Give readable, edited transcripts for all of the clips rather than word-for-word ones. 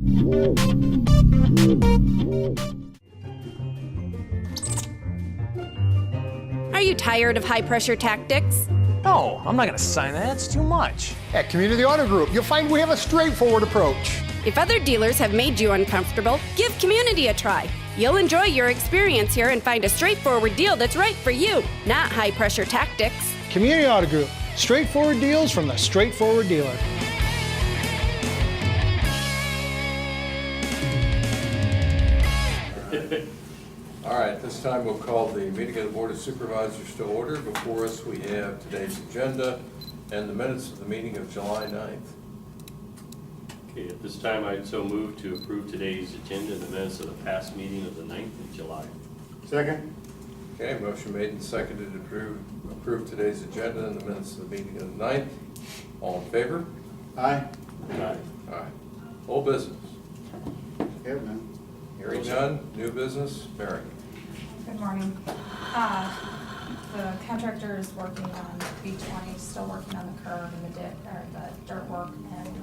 Are you tired of high-pressure tactics? No, I'm not going to sign that. It's too much. At Community Auto Group, you'll find we have a straightforward approach. If other dealers have made you uncomfortable, give Community a try. You'll enjoy your experience here and find a straightforward deal that's right for you, not high-pressure tactics. Community Auto Group, straightforward deals from the straightforward dealer. All right, this time we'll call the meeting of the Board of Supervisors to order. Before us, we have today's agenda and the minutes of the meeting of July 9th. Okay, at this time, I'd so move to approve today's agenda and the minutes of the past meeting of the 9th of July. Second. Okay, motion made and seconded to approve today's agenda and the minutes of the meeting of the 9th. All in favor? Aye. Aye. Aye. Old business. Have none. Hearing none. New business. Mary. Good morning. The contractor is working on B20, still working on the curb and the dirt work, and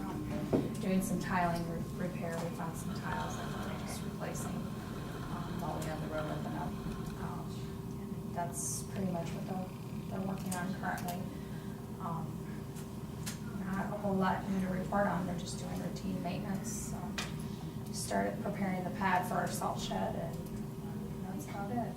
doing some tiling repair. We found some tiles that we're just replacing all the way on the road up and up. That's pretty much what they're working on currently. Not a whole lot new to report on. They're just doing routine maintenance. Started preparing the pad for our salt shed, and that's about it.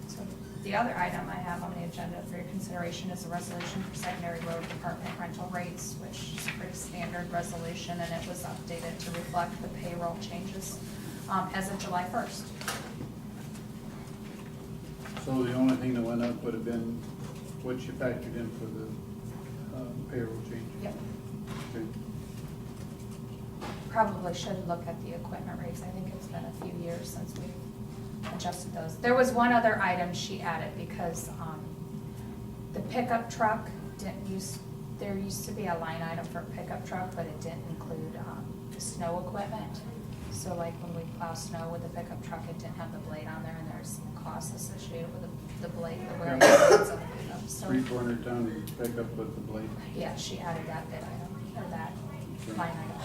So the other item I have on the agenda for your consideration is a resolution for secondary road department rental rates, which is a pretty standard resolution, and it was updated to reflect the payroll changes as of July 1st. So the only thing that went up would have been what you factored in for the payroll change? Yep. Okay. Probably should look at the equipment rates. I think it's been a few years since we adjusted those. There was one other item she added because the pickup truck there used to be a line item for pickup truck, but it didn't include the snow equipment. So like when we plow snow with the pickup truck, it didn't have the blade on there, and there's some costs associated with the blade, the wearing blades on the pickup. So 300 ton pickup with the blade. yeah, she added that bid item, or that line item.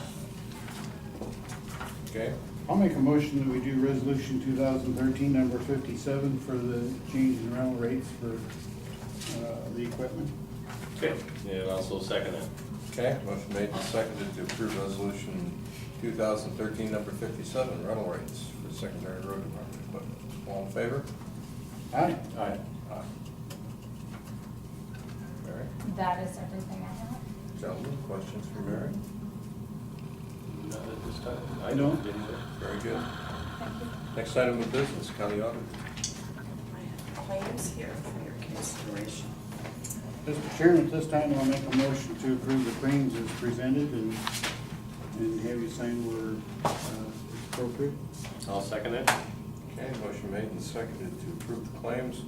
Okay. I'll make a motion that we do resolution 2013 number 57 for the change in rental rates for the equipment. Okay, and also second it. Okay, motion made and seconded to approve resolution 2013 number 57, rental rates for secondary road department equipment. All in favor? Aye. Aye. Aye. Mary? That is everything I have. Gentlemen, questions for Mary? Not at this time. I don't. Very good. Thank you. Next item of business, county auditor. I have claims here for your consideration. Mr. Chairman, at this time I'll make a motion to approve the claims as presented and have you sign where appropriate. I'll second it. Okay, motion made and seconded to approve the claims,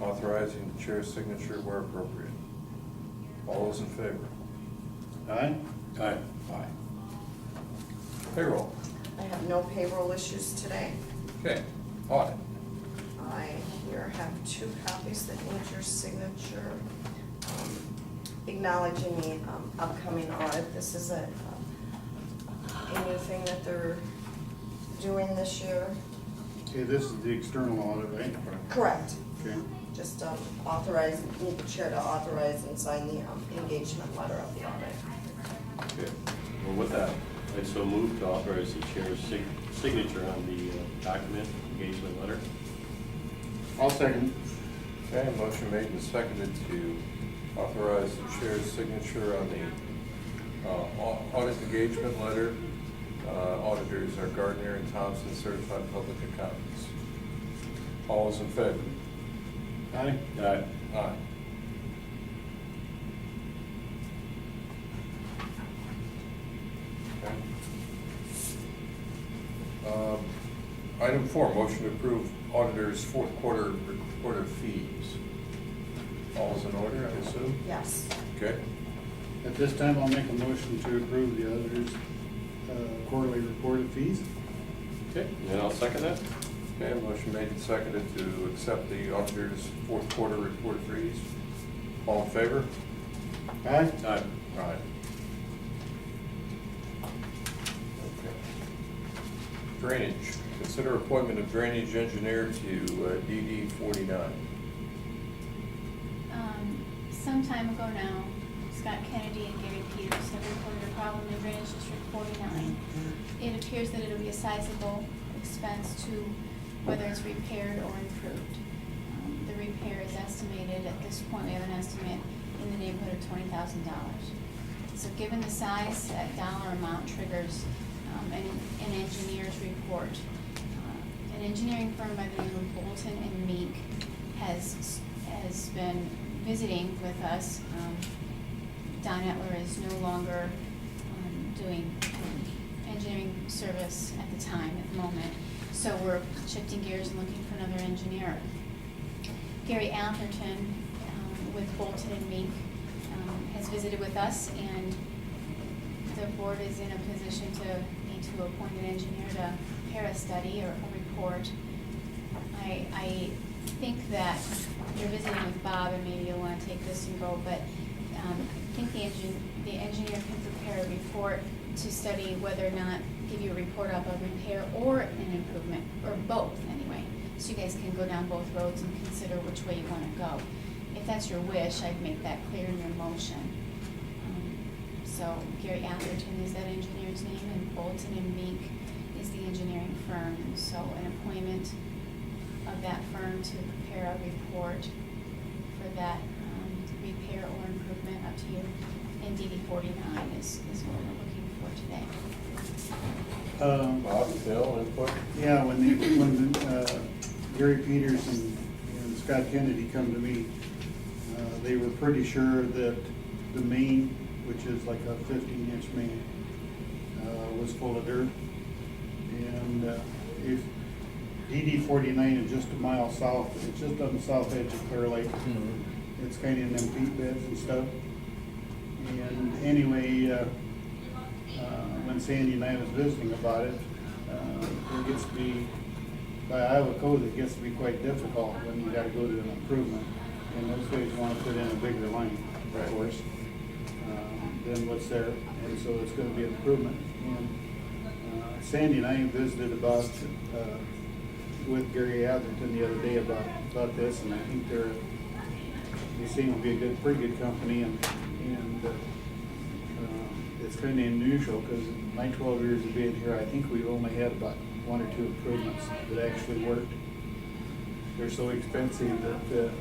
authorizing the chair's signature where appropriate. All those in favor? Aye. Aye. Aye. Payroll. I have no payroll issues today. Okay, audit. I here have 2 copies that need your signature, acknowledging the upcoming audit. This is a new thing that they're doing this year. Okay, this is the external audit, right? Correct. Okay. Just authorize, need the chair to authorize and sign the engagement letter of the audit. Okay. Well, with that, I'd so move to authorize the chair's signature on the document engagement letter. I'll second. Okay, motion made and seconded to authorize the chair's signature on the audit engagement letter. Auditors are Gardner and Thompson, certified public accountants. All those in favor? Aye. Aye. Aye. Okay. Item 4, motion to approve auditor's fourth quarter recorded fees. All is in order, I assume? Yes. Okay. At this time, I'll make a motion to approve the auditor's quarterly reported fees. Okay, and I'll second that. Okay, motion made and seconded to accept the auditor's fourth quarter report fees. All in favor? Aye. Aye. Aye. Drainage. Consider appointment of drainage engineer to DD 49. Some time ago now, Scott Kennedy and Gary Peters have reported a problem in Drainage District 49. It appears that it'll be a sizable expense to whether it's repaired or improved. The repair is estimated, at this point we have an estimate in the neighborhood of $20,000. So given the size, that dollar amount triggers an engineer's report. An engineering firm by the name of Bolton and Meek has been visiting with us. Don Etler is no longer doing engineering service at the time, at the moment. So we're shifting gears and looking for another engineer. Gary Atherton with Bolton and Meek has visited with us, and the board is in a position to need to appoint an engineer to prepare a study or a report. I think that you're visiting with Bob, and maybe you'll want to take this and go, but I think the engineer can prepare a report to study whether or not give you a report of a repair or an improvement, or both anyway. So you guys can go down both roads and consider which way you want to go. If that's your wish, I'd make that clear in your motion. So Gary Atherton is that engineer's name, and Bolton and Meek is the engineering firm. And so an appointment of that firm to prepare a report for that repair or improvement, up to you, in DD 49 is what we're looking for today. Bob, Phil, input? Yeah, when Gary Peters and Scott Kennedy come to me, they were pretty sure that the main, which is like a 15-inch main, was full of dirt. And if DD 49 is just a mile south, it's just on the south edge of Clear Lake. It's kind of in them peat beds and stuff. And anyway, when Sandy and I was visiting about it, it gets to be, by Iowa code, it gets to be quite difficult when you got to go to an improvement. And those guys want to put in a bigger line, of course, than what's there. And so it's going to be an improvement. And Sandy and I visited about with Gary Atherton the other day about this, and I think they seem to be a pretty good company, and it's kind of unusual because in my 12 years of being here, I think we've only had about 1 or 2 improvements that actually worked. They're so expensive that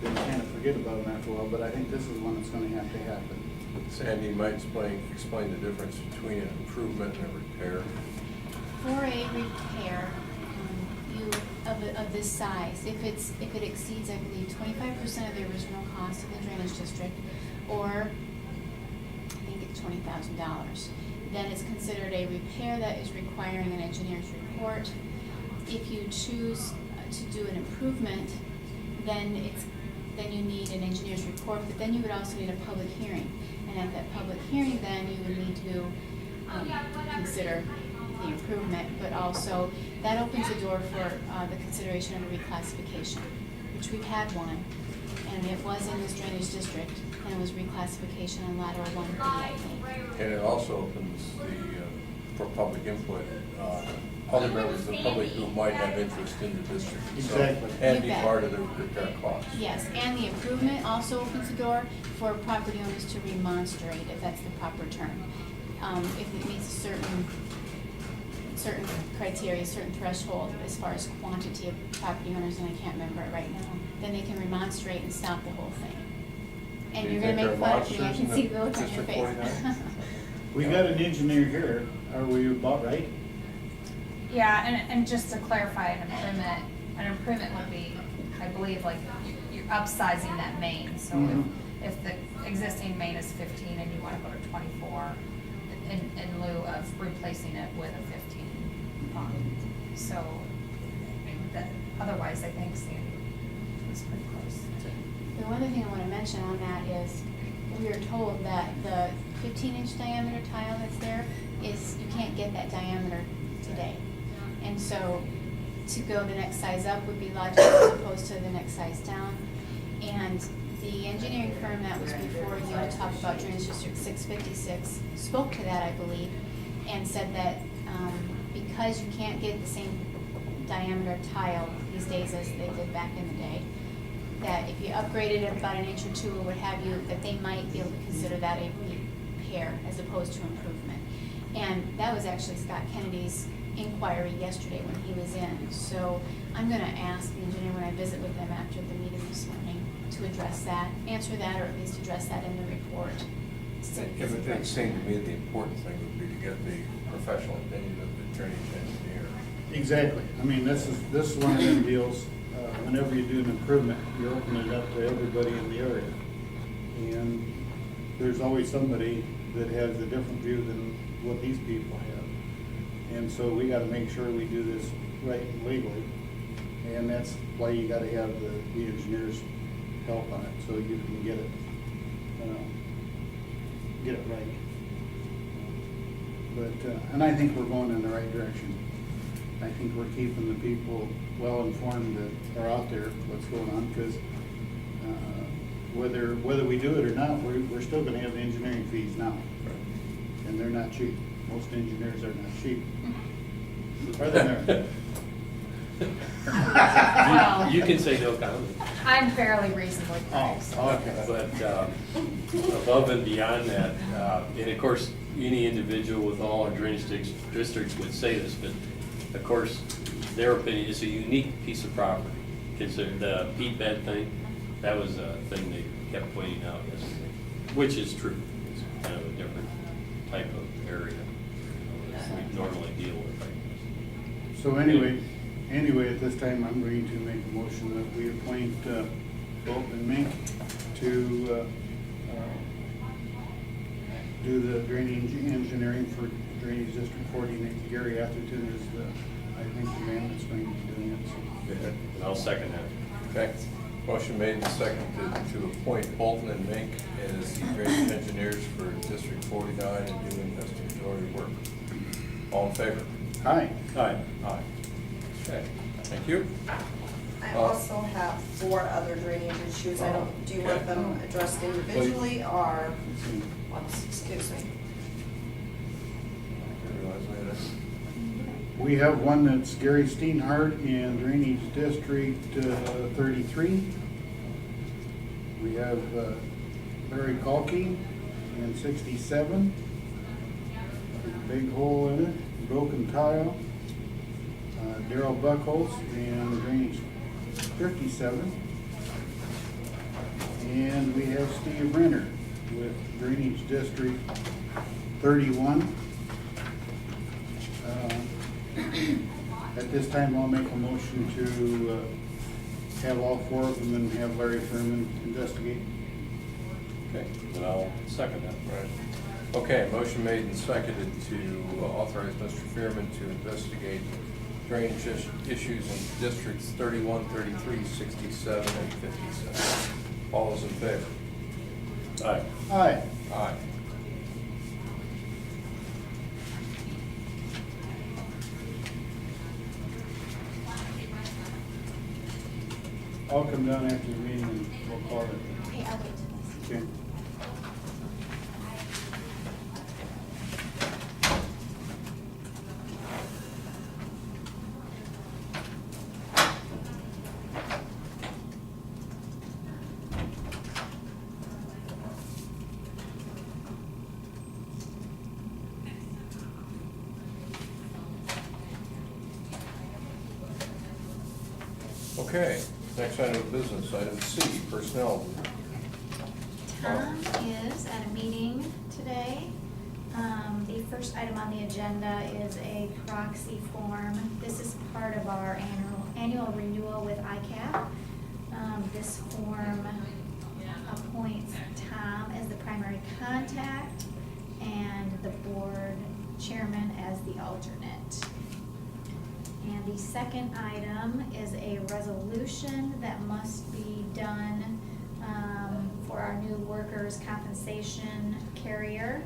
they kind of forget about them after a while, but I think this is one that's going to have to happen. Sandy might explain the difference between an improvement and a repair. For a repair, of this size, if it exceeds, I believe, 25% of the original cost of the drainage district, or I think it's $20,000, then it's considered a repair that is requiring an engineer's report. If you choose to do an improvement, then you need an engineer's report, but then you would also need a public hearing. And at that public hearing, then you would need to consider the improvement, but also that opens the door for the consideration of a reclassification, which we've had one, and it was in this drainage district, and it was reclassification on lateral 1B, I think. And it also opens for public input, other members of the public who might have interest in the district itself. Exactly. And You be bet. part of the repair costs. Yes, and the improvement also opens the door for property owners to remonstrate, if that's the proper term. If it meets a certain criteria, certain threshold as far as quantity of property owners, and I can't remember it right now, then they can remonstrate and stop the whole thing. And Do you're you gonna think make there are fun of me, I monsters can in see the the look on your District face. 49? We got an engineer here. Are we about right? Yeah, and just to clarify, an improvement would be, I believe, like you're upsizing that main. So if the existing main is 15 and you want to go to 24, in lieu of replacing it with a 15. So that, otherwise, I think Sandy was pretty close. The one other thing I want to mention on that is, we are told that the 15-inch diameter tile that's there is, you can't get that diameter today. And so to go the next size up would be logical as opposed to the next size down. And the engineering firm that was before you to talk about Drainage District 656 spoke to that, I believe, and said that because you can't get the same diameter tile these days as they did back in the day, that if you upgraded it about an inch or two or what have you, that they might be able to consider that a repair as opposed to improvement. And that was actually Scott Kennedy's inquiry yesterday when he was in. So I'm gonna ask the engineer when I visit with them after the meeting this morning to address that, answer that, or at least address that in the report. It seemed to me the important thing would be to get the professional opinion of the drainage engineer. Exactly. I mean, this is one of them deals, whenever you do an improvement, you're opening it up to everybody in the area. And there's always somebody that has a different view than what these people have. And so we gotta make sure we do this right and legally. And that's why you gotta have the engineer's help on it, so you can get it right. But, and I think we're going in the right direction. I think we're keeping the people well informed that are out there, what's going on, because whether we do it or not, we're still gonna have the engineering fees now. And they're not cheap. Most engineers are not cheap. Are they? Well, You can say no comment. I'm fairly reasonably priced. Oh, okay. But above and beyond that, and of course, any individual with all our drainage districts would say this, but of course, their opinion is a unique piece of property. Consider the peat bed thing, that was a thing they kept pointing out yesterday, which is true. It's kind of a different type of area we normally deal with. Right? So anyway, at this time, I'm going to make a motion that we appoint Bolton and Mink to do the drainage engineering for Drainage District 49. Gary Atherton is I think the man that's going to be doing it. So. And I'll second that. Okay. Motion made and seconded to appoint Bolton and Mink as the drainage engineers for District 49 and do investigatory work. All in favor? Aye. Aye. Aye. Okay, thank you. I also have 4 other drainage issues. I don't, do you want them addressed individually or, oops, excuse me. I realize we had a- We have one that's Gary Steinhardt in Drainage District 33. We have Larry Kalke in 67. Big hole in it, broken tile. Daryl Buckholz in Drainage 57. And we have Steve Renner with Drainage District 31. At this time, I'll make a motion to have all 4 of them and have Larry Furman investigate. Okay, and I'll second that. Right. Okay, motion made and seconded to authorize Mr. Fearman to investigate drainage issues in districts 31, 33, 67, and 57. All those in favor? Aye. Aye. Aye. I'll come down after the meeting and we'll call it. Okay, I'll wait till this. Okay. Okay, next item of business, item C, personnel. Tom is at a meeting today. The first item on the agenda is a proxy form. This is part of our annual renewal with ICAP. This form appoints Tom as the primary contact and the board chairman as the alternate. And the second item is a resolution that must be done for our new workers' compensation carrier.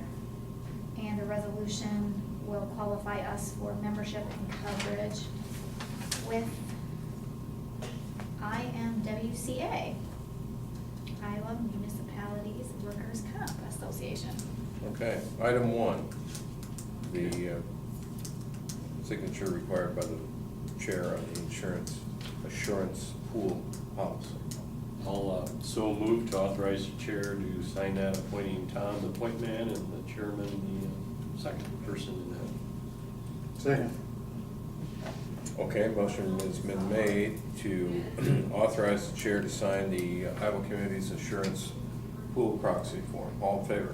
And the resolution will qualify us for membership and coverage with IMWCA, Iowa Municipalities Workers' Comp Association. Okay, item 1, the signature required by the chair on the insurance assurance pool policy. I'll so move to authorize the chair to sign that, appointing Tom the point man and the chairman the second person in that. Second. Okay, motion has been made to authorize the chair to sign the Iowa Communities Assurance Pool Proxy Form. All in favor?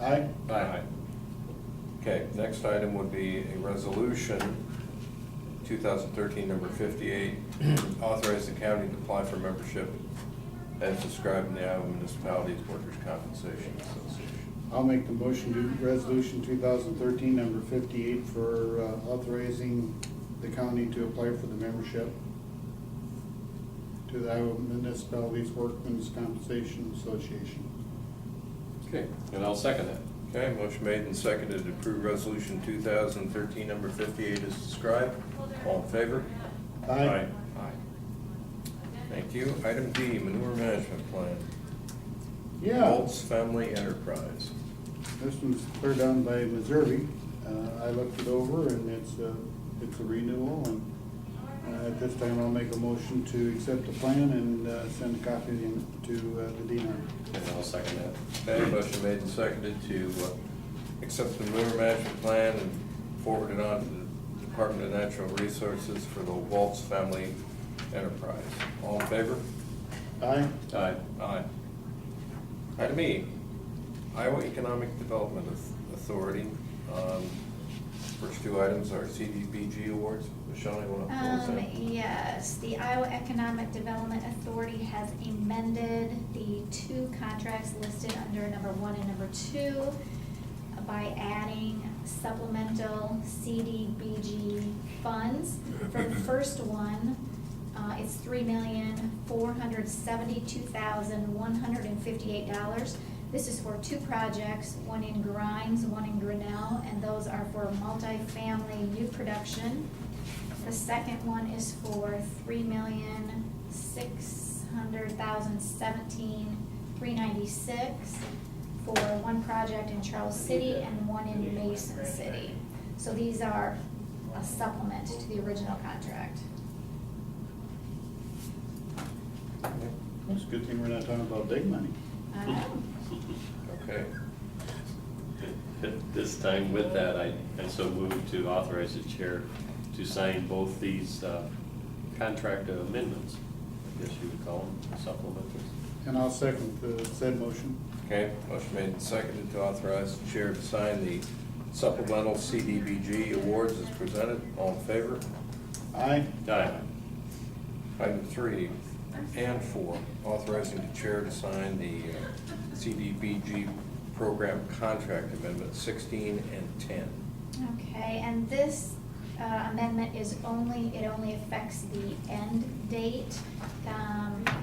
Aye. Aye. Okay, next item would be a resolution, 2013 number 58, authorize the county to apply for membership as described in the Iowa Municipalities Workers' Compensation Association. I'll make the motion to resolution 2013 number 58 for authorizing the county to apply for the membership to the Iowa Municipalities Workers' Compensation Association. Okay, and I'll second that. Okay, motion made and seconded to approve resolution 2013 number 58 as described. All in favor? Aye. Aye. Thank you. Item D, manure management plan. Yeah. Bolts Family Enterprise. This one's clear down by Missouri. I looked it over and it's a renewal, and at this time I'll make a motion to accept the plan and send a copy to the DNR. And I'll second that. Okay, motion made and seconded to accept the manure management plan and forward it on to the Department of Natural Resources for the Waltz Family Enterprise. All in favor? Aye. Aye. Aye. Item E, Iowa Economic Development Authority. First two items are CDBG awards. Michelle, you want to pull us in? Yes, the Iowa Economic Development Authority has amended the two contracts listed under number 1 and number 2 by adding supplemental CDBG funds. For the first one, it's $3,472,158. This is for two projects, one in Grimes, one in Grinnell, and those are for multifamily new production. The second one is for $3,600,017,396 for one project in Charles City and one in Mason City. So these are a supplement to the original contract. It's a good thing we're not talking about big money. I know. Okay. At this time, with that, I so move to authorize the chair to sign both these contract amendments, I guess you would call them, supplementals. And I'll second the said motion. Okay, motion made and seconded to authorize the chair to sign the supplemental CDBG awards as presented. All in favor? Aye. Aye. Item 3 and 4, authorizing the chair to sign the CDBG program contract amendment 16 and 10. Okay, and this amendment is it only affects the end date,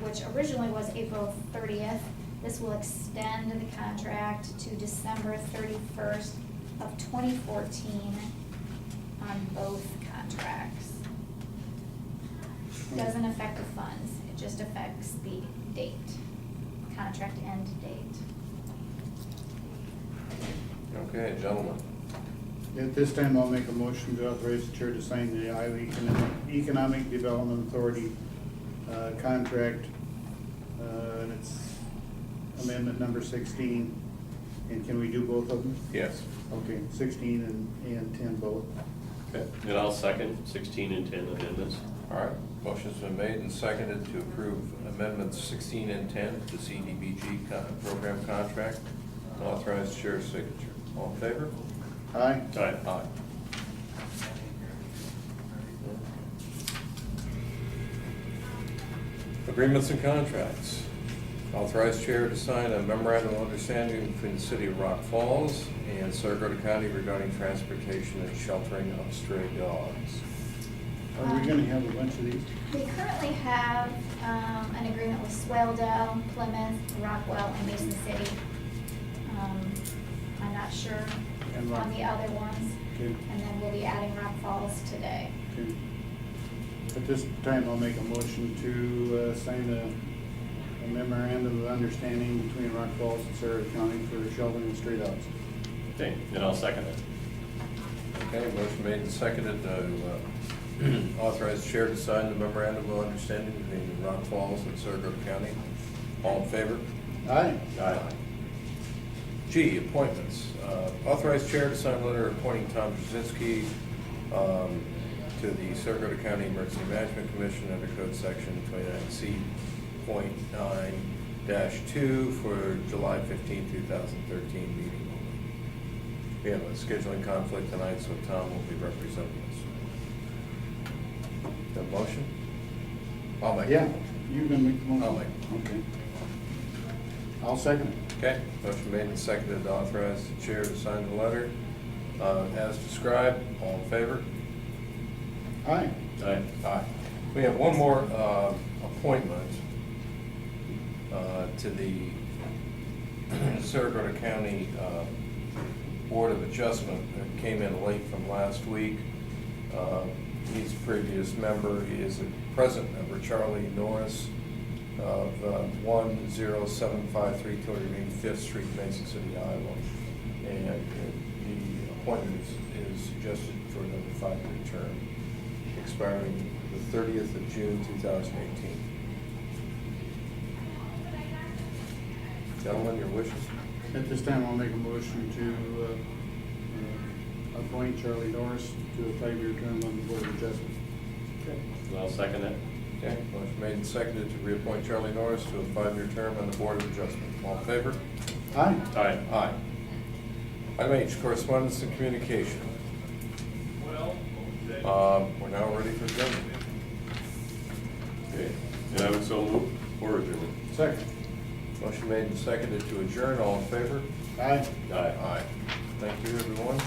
which originally was April 30th. This will extend the contract to December 31st of 2014 on both contracts. Doesn't affect the funds, it just affects the date, contract end date. Okay, gentlemen. At this time, I'll make a motion to authorize the chair to sign the Iowa Economic Development Authority contract, and it's amendment number 16. And can we do both of them? Yes. Okay, 16 and 10 both. Okay, and I'll second 16 and 10 amendments. All right, motion's been made and seconded to approve amendments 16 and 10 to the CDBG program contract and authorize the chair's signature. All in favor? Aye. Aye. Aye. Agreements and contracts. Authorize chair to sign a memorandum of understanding between the city of Rock Falls and Cerro County regarding transportation and sheltering of stray dogs. Are we gonna have a bunch of these? We currently have an agreement with Swaledale, Plymouth, Rockwell, and Mason City. I'm not sure And on the other ones, Okay. and then we'll be adding Rock Falls today. Okay. At this time, I'll make a motion to sign a memorandum of understanding between Rock Falls and Cerro County for sheltering of stray dogs. Okay, and I'll second it. Okay, motion made and seconded to authorize the chair to sign the memorandum of understanding between Rock Falls and Cerro County. All in favor? Aye. Aye. G, appointments. Authorize chair to sign a letter appointing Tom Brzezinski to the Cerro County Emergency Management Commission under Code Section 29C.9-2 for July 15, 2013 meeting only. We have a scheduling conflict tonight, so Tom will be representing us. The motion? I'll make it. Yeah, you can make the motion. I'll make it. Okay. I'll second it. Okay, motion made and seconded to authorize the chair to sign the letter as described. All in favor? Aye. Aye. Aye. We have one more appointment to the Cerro County Board of Adjustment that came in late from last week. He's a previous member. He is a present member, Charlie Norris, of 10753 5th Street, Mason City, Iowa. And the appointment is suggested for another 5-year term, expiring the 30th of June 2018. Gentlemen, your wishes? At this time, I'll make a motion to appoint Charlie Norris to a 5-year term on the Board of Adjustment. Okay. I'll second it. Okay, motion made and seconded to reappoint Charlie Norris to a 5-year term on the Board of Adjustment. All in favor? Aye. Aye. Aye. Item H, correspondence and communication. We're now ready for adjournment. Okay. And I would so move or adjourn. Second. Motion made and seconded to adjourn. All in favor? Aye. Aye. Aye. Thank you, everyone.